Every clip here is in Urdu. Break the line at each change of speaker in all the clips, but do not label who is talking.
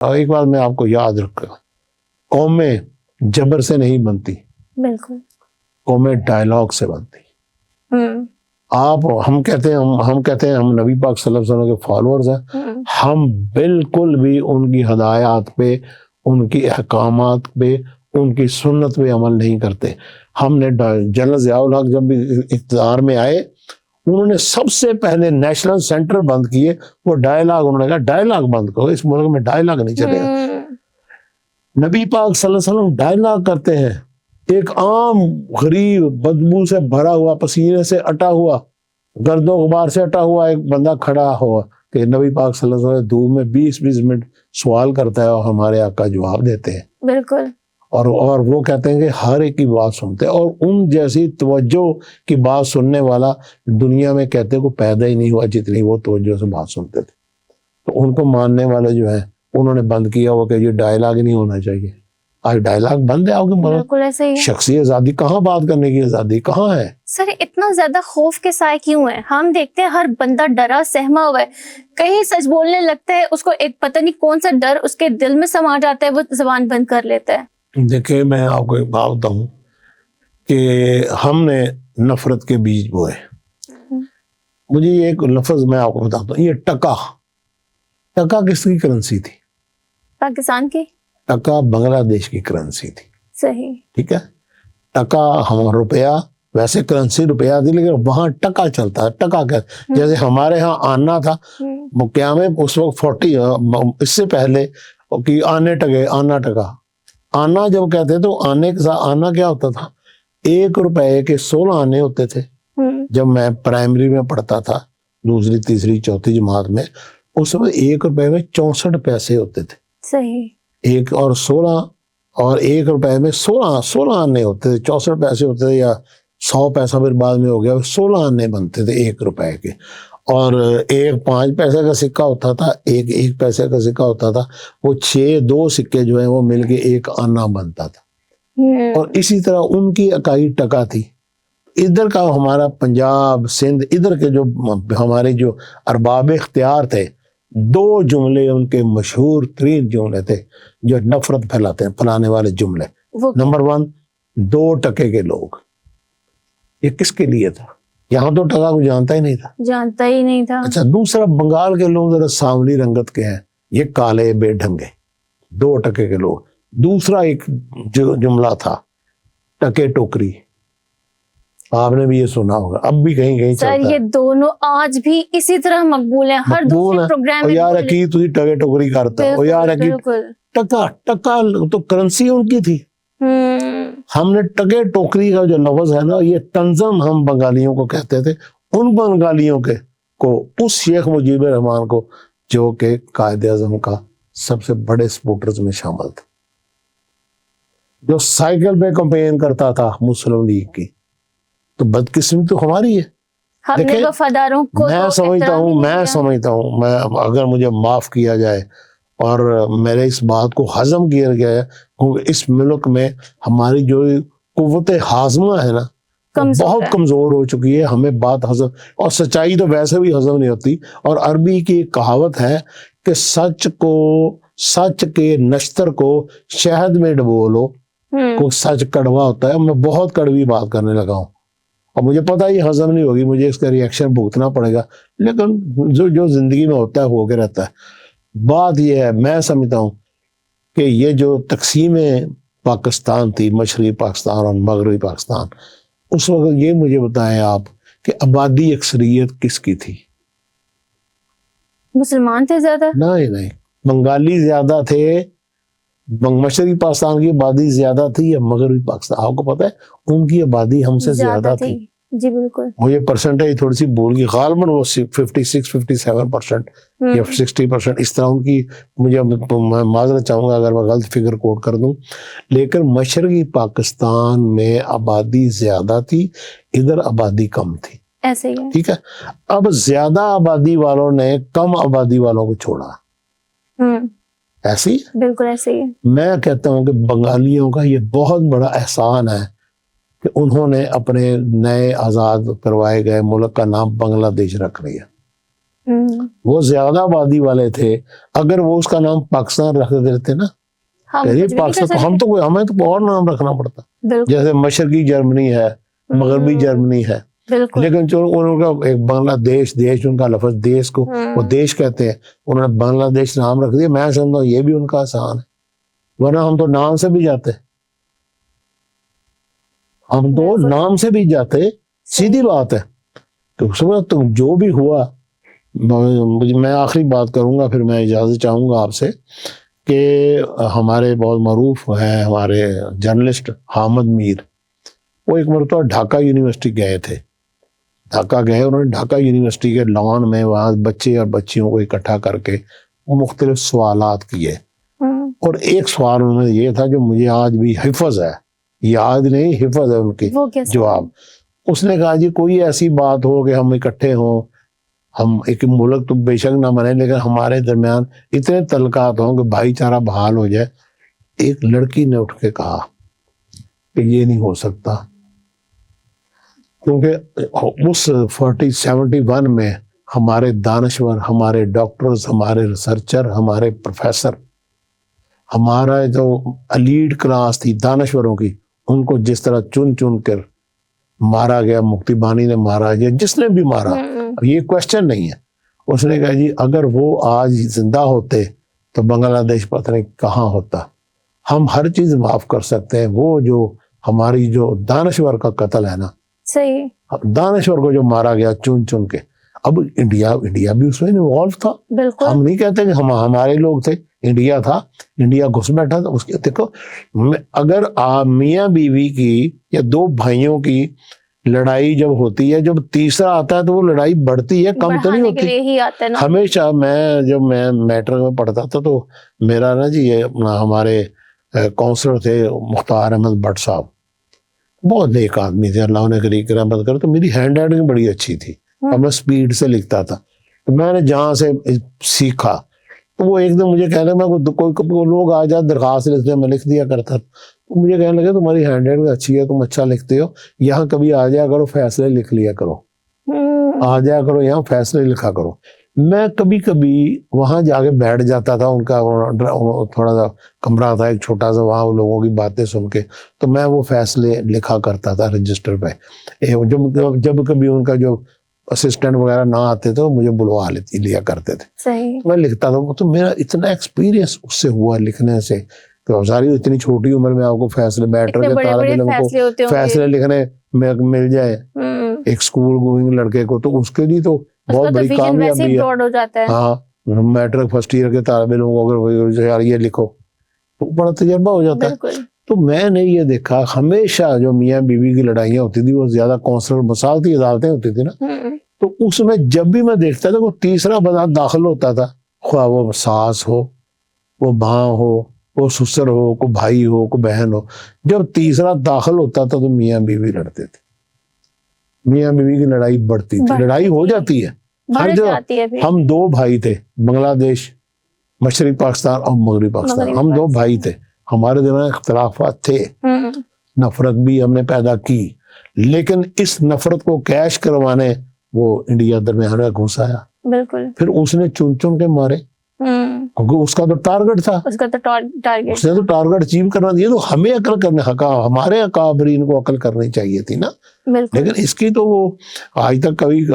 اور ایک بات میں آپ کو یاد رکھوں، قومیں جبر سے نہیں بنتی،
بالکل
قومیں ڈائلاگ سے بنتی۔ ہم کہتے ہیں ہم نبی پاک صلی اللہ علیہ وسلم کے فالوورز ہیں، ہم بالکل بھی ان کی ہدایات پہ، ان کی احکامات پہ، ان کی سنت پہ عمل نہیں کرتے۔ ہم نے جنرل ضیاء الحق جب بھی اقتدار میں آئے، انہوں نے سب سے پہلے نیشنل سینٹر بند کیے، وہ ڈائلاگ، انہوں نے کہا ڈائلاگ بند کرو، اس ملک میں ڈائلاگ نہیں چلے گا۔ نبی پاک صلی اللہ علیہ وسلم ڈائلاگ کرتے ہیں، ایک عام غریب بدبو سے بھرا ہوا، پسینے سے اٹا ہوا، گرد و غبار سے اٹا ہوا ایک بندہ کھڑا ہوا کہ نبی پاک صلی اللہ علیہ وسلم دھوپ میں 20 منٹ سوال کرتا ہے اور ہمارے آقا جواب دیتے ہیں۔
بالکل۔ اور
وہ کہتے ہیں کہ ہر ایک کی بات سنتے ہیں، اور ان جیسی توجہ کی بات سننے والا دنیا میں کہتے ہیں کو پیدا ہی نہیں ہوا جتنی وہ توجہ سے بات سنتے تھے۔ تو ان کو ماننے والے جو ہیں انہوں نے بند کیا ہوا کہ یہ ڈائلاگ نہیں ہونا چاہیے۔ آج ڈائلاگ بند ہے آپ کے ملک،
بالکل ایسے ہی۔
شخصی آزادی کہاں، بات کرنے کی آزادی کہاں ہے؟
سر اتنا زیادہ خوف کے سائے کیوں ہے؟ ہم دیکھتے ہیں ہر بندہ ڈرا سہما ہوا ہے، کہیں سچ بولنے لگتا ہے اس کو ایک پتہ نہیں کون سا ڈر اس کے دل میں سما جاتا ہے، وہ زبان بند کر لیتا ہے۔
دیکھیں میں آپ کو ایک بات بتاؤں کہ ہم نے نفرت کے بیج بوئے۔ مجھے یہ ایک لفظ میں آپ کو بتاتا ہوں، یہ ٹکا کس کی کرنسی تھی؟
پاکستان کی؟
ٹکا بنگلہ دیش کی کرنسی تھی۔
صحیح،
ٹھیک ہے۔ ٹکا ہم روپیہ، ویسے کرنسی روپیہ تھی لیکن وہاں ٹکا چلتا ہے۔ ٹکا کیا؟ جیسے ہمارے ہاں آنا تھا، کیا میں اس وقت 40 اس سے پہلے کہ آنے ٹکے، آنا ٹکا، آنا جب کہتے تو آنے کے ساتھ آنا کیا ہوتا تھا؟ 1 روپے کے 16 آنے ہوتے تھے۔ جب میں پرائمری میں پڑھتا تھا، 2ری 3ری 4تھی جماعت میں، اس وقت 1 روپے میں 64 پیسے ہوتے تھے۔
صحیح۔
1 اور 16 اور 1 روپے میں 16 آنے ہوتے تھے، 64 پیسے ہوتے تھے، یا 100 پیسہ پھر بعد میں ہو گیا، 16 آنے بنتے تھے 1 روپے کے۔ اور ایک 5 پیسے کا سکہ ہوتا تھا، ایک 1 پیسے کا سکہ ہوتا تھا، وہ 2 سکے جو ہیں وہ مل کے 1 آنا بنتا تھا۔ اور اسی طرح ان کی اکائی ٹکا تھی۔ ادھر کا ہمارا پنجاب، سندھ، ادھر کے جو ہمارے جو ارباب اختیار تھے، 2 جملے ان کے مشہور ترین جملے تھے جو نفرت پھیلاتے ہیں، پھیلانے والے جملے۔ نمبر 1، 2 ٹکے کے لوگ۔ یہ کس کے لیے تھا؟ یہاں تو ٹکا کو جانتا ہی نہیں تھا۔ اچھا، دوسرا، بنگال کے لوگ ذرا سانولی رنگت کے ہیں، یہ کالے بے ڈھنگے، 2 ٹکے کے لوگ۔ دوسرا ایک جملہ تھا، ٹکے ٹوکری، آپ نے بھی یہ سنا ہوگا، اب بھی کہیں چلتا ہے۔
سر یہ دونوں آج بھی اسی طرح مقبول ہیں، ہر دوسرے پروگرام میں۔
یار کی تھی ٹکے ٹوکری کرتا ہے، یار کی ٹکا تو کرنسی ان کی تھی۔ ہم نے ٹکے ٹوکری کا جو لفظ ہے نا، یہ تنظم ہم بنگالیوں کو کہتے تھے، ان بنگالیوں کو اس شیخ مجیب الرحمان کو جو کہ قائد اعظم کا سب سے بڑے سپورٹرز میں شامل تھے، جو سائیکل پہ کمپین کرتا تھا مسلم لیگ کی۔ تو بدقسمتی تو ہماری ہے۔
ہم نے وفاداروں کو
میں سمجھتا ہوں اگر مجھے معاف کیا جائے اور میرے اس بات کو ہضم کیا گیا، کیونکہ اس ملک میں ہماری جو قوت ہاضمہ ہے نا بہت کمزور ہو چکی ہے، ہمیں بات ہضم، اور سچائی تو ویسے بھی ہضم نہیں ہوتی۔ اور عربی کی ایک کہاوت ہے کہ سچ کے نشتر کو شہد میں ڈبو لو، کوئی سچ کڑوا ہوتا ہے۔ میں بہت کڑوی بات کرنے لگا ہوں اور مجھے پتا یہ ہضم نہیں ہوگی، مجھے اس کا ریئیکشن بھگتنا پڑے گا، لیکن جو زندگی میں ہوتا ہے ہو کے رہتا ہے۔ بات یہ ہے، میں سمجھتا ہوں کہ یہ جو تقسیم پاکستان تھی، مشرقی پاکستان اور مغربی پاکستان، اس وقت یہ مجھے بتائیں آپ کہ آبادی اکثریت کس کی تھی؟
مسلمان تھے زیادہ؟
نہیں، بنگالی زیادہ تھے۔ مشرقی پاکستان کی آبادی زیادہ تھی یا مغربی پاکستان؟ آپ کو پتا ہے ان کی آبادی ہم سے زیادہ تھی۔
جی بالکل۔
مجھے پرسنٹیج تھوڑی سی بھول گئی، غالباً وہ 56-57% یا 60% اس طرح ان کی، مجھے میں معذرت چاہوں گا اگر میں غلط فگر کوٹ کر دوں، لیکن مشرقی پاکستان میں آبادی زیادہ تھی، ادھر آبادی کم تھی۔
ایسے ہی ہے۔
ٹھیک ہے۔ اب زیادہ آبادی والوں نے کم آبادی والوں کو چھوڑا، ایسی
بالکل ایسے ہی۔
میں کہتا ہوں کہ بنگالیوں کا یہ بہت بڑا احسان ہے کہ انہوں نے اپنے نئے آزاد کروائے گئے ملک کا نام بنگلہ دیش رکھ لیا۔ وہ زیادہ آبادی والے تھے. اگر وہ اس کا نام پاکستان رکھ دیتے نا, پاکستان, ہم تو ہمیں تو اور نام رکھنا پڑتا, جیسے مشرقی جرمنی ہے, مغربی جرمنی ہے, لیکن جو ان کا ایک بنگلہ دیش, ان کا لفظ دیش کو وہ دیش کہتے ہیں, انہوں نے بنگلہ دیش نام رکھ دیا. میں سمجھتا ہوں یہ بھی ان کا آسان ہے, ورنہ ہم تو نام سے بھی جاتے, ہم تو نام سے بھی جاتے. سیدھی بات ہے. تو سمجھ تو جو بھی ہوا, میں آخری بات کروں گا پھر میں اجازت چاہوں گا آپ سے کہ ہمارے بہت معروف ہیں ہمارے جرنلسٹ حامد میر, وہ ایک مرتبہ ڈھاکہ یونیورسٹی گئے تھے. ڈھاکہ گئے, انہوں نے ڈھاکہ یونیورسٹی کے لان میں وہاں بچے اور بچیوں کو اکٹھا کر کے مختلف سوالات کیے, اور ایک سوال انہوں نے یہ تھا جو مجھے آج بھی حفظ ہے, یاد نہیں حفظ ہے ان کی جواب. اس نے کہا جی کوئی ایسی بات ہو کہ ہم اکٹھے ہوں, ہم ایک ملک تو بے شک نہ بنے لیکن ہمارے درمیان اتنے تعلقات ہوں کہ بھائی چارہ بحال ہو جائے. ایک لڑکی نے اٹھ کے کہا کہ یہ نہیں ہو سکتا, کیونکہ اس 71 میں ہمارے دانشور, ہمارے ڈاکٹرز, ہمارے ریسرچر, ہمارے پروفیسر, ہمارا جو ایلیٹ کلاس تھی دانشوروں کی, ان کو جس طرح چن چن کر مارا گیا, مکتی بانی نے مارا گیا, جس نے بھی مارا, یہ کوشچن نہیں ہے. اس نے کہا جی اگر وہ آج زندہ ہوتے تو بنگلہ دیش پتہ نہیں کہاں ہوتا. ہم ہر چیز معاف کر سکتے ہیں, وہ جو ہماری جو دانشور کا قتل ہے نا,
صحیح,
دانشور کو جو مارا گیا چن چن کے, اب انڈیا بھی اس میں انوالو تھا. ہم نہیں کہتے کہ ہمارے لوگ تھے, انڈیا تھا, انڈیا گھس بیٹھا تھا. اس کے دیکھو, اگر میاں بیوی کی یا دو بھائیوں کی لڑائی جب ہوتی ہے, جب تیسرا آتا ہے تو وہ لڑائی بڑھتی ہے, کم تو نہیں ہوتی. ہمیشہ جب میں میٹرک میں پڑھتا تھا تو میرا نا جی یہ ہمارے کونسلر تھے مختار احمد بٹ صاحب, بہت نیک آدمی تھے, اللہ انہیں قریب رحمت کرے. تو میری ہینڈ رائٹنگ بڑی اچھی تھی اور میں سپیڈ سے لکھتا تھا. تو میں نے جہاں سے سیکھا تو وہ ایک دم مجھے کہنے میں کوئی لوگ آ جائے درخواست لکھتے ہیں, میں لکھ دیا کرتا. تو مجھے کہنے لگے تمہاری ہینڈ رائٹنگ اچھی ہے, تم اچھا لکھتے ہو, یہاں کبھی آ جایا کرو, فیصلے لکھ لیا کرو, آ جایا کرو یہاں فیصلے لکھا کرو. میں کبھی کبھی وہاں جا کے بیٹھ جاتا تھا, ان کا تھوڑا سا کمرہ تھا ایک چھوٹا سا, وہاں لوگوں کی باتیں سن کے تو میں وہ فیصلے لکھا کرتا تھا رجسٹر پہ. جب کبھی ان کا جو اسسٹنٹ وغیرہ نہ آتے تھے مجھے بلوا لیا کرتے تھے, میں لکھتا تھا. تو میرا اتنا ایکسپیرینس اس سے ہوا لکھنے سے, تو ساری اتنی چھوٹی عمر میں آپ کو فیصلے, میٹر کے طالب علم کو فیصلے لکھنے میں مل جائے ایک اسکول گوئنگ لڑکے کو, تو اس کے لیے تو بہت بڑی کامیابی ہے. ہاں, میٹرک فرسٹ ایئر کے طالب علم کو اگر یار یہ لکھو تو بڑا تجربہ ہو جاتا ہے. تو میں نے یہ دیکھا ہمیشہ جو میاں بیوی کی لڑائیاں ہوتی تھی وہ زیادہ کونسلر مساوتی عدالتیں ہوتی تھی نا, تو اس میں جب بھی میں دیکھتا تھا وہ تیسرا بندہ داخل ہوتا تھا, خواہ وہ ساس ہو, وہ ماں ہو, وہ سسر ہو, کوئی بھائی ہو, کوئی بہن ہو, جب تیسرا داخل ہوتا تھا تو میاں بیوی لڑتے تھے. میاں بیوی کی لڑائی بڑھتی تھی, لڑائی ہو جاتی ہے ہر جگہ. ہم دو بھائی تھے, بنگلہ دیش, مشرقی پاکستان اور مغربی پاکستان, ہم دو بھائی تھے, ہمارے درمیان اختلافات تھے, نفرت بھی ہم نے پیدا کی, لیکن اس نفرت کو کیش کروانے وہ انڈیا درمیان میں گھس آیا. بالکل, پھر اس نے چن چن کے مارے, کیونکہ اس کا تو ٹارگٹ تھا, اس نے تو ٹارگٹ اچیو کرنا دیا. تو ہمیں عقل کرنے ہمارے اکابرین کو عقل کرنی چاہیے تھی نا, لیکن اس کی تو وہ آج تک کبھی,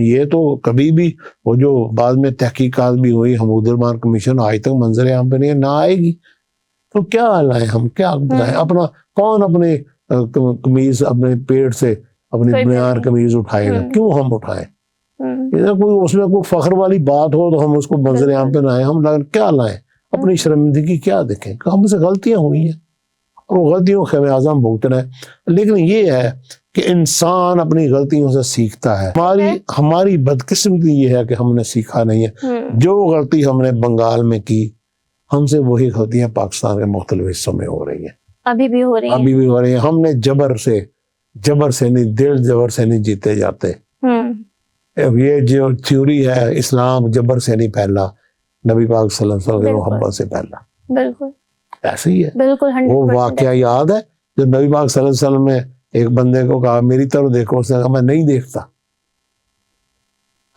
یہ تو کبھی بھی وہ جو بعد میں تحقیقات بھی ہوئی, حمود الرحمان کمیشن, آج تک منظر عام پہ نہیں, نہ آئے گی. تو کیا لائیں ہم, کیا بتائیں, اپنا کون اپنے قمیض اپنے پیٹ سے اپنی بنیاد قمیض اٹھائے گا, کیوں ہم اٹھائیں؟ کوئی اس میں کوئی فخر والی بات ہو تو ہم اس کو منظر عام پہ لائیں, ہم کیا لائیں, اپنی شرمندگی کیا دیکھیں, ہم سے غلطیاں ہوئی ہیں اور غلطیوں کا خمیازہ ہم بھگتنا ہے. لیکن یہ ہے کہ انسان اپنی غلطیوں سے سیکھتا ہے. ہماری بدقسمتی یہ ہے کہ ہم نے سیکھا نہیں ہے. جو غلطی ہم نے بنگال میں کی, ہم سے وہی غلطیاں پاکستان کے مختلف حصوں میں ہو رہی ہیں, ابھی بھی ہو رہی ہیں. ہم نے جبر سے نہیں, دل جبر سے نہیں جیتے جاتے. یہ جو تھیوری ہے اسلام جبر سے نہیں پھیلا, نبی پاک صلی اللہ علیہ وسلم کے محبت سے پھیلا. بالکل ایسے ہی ہے. بالکل, وہ واقعہ یاد ہے جو نبی پاک صلی اللہ علیہ وسلم میں ایک بندے کو کہا میری طرف دیکھو, اس نے کہا میں نہیں دیکھتا.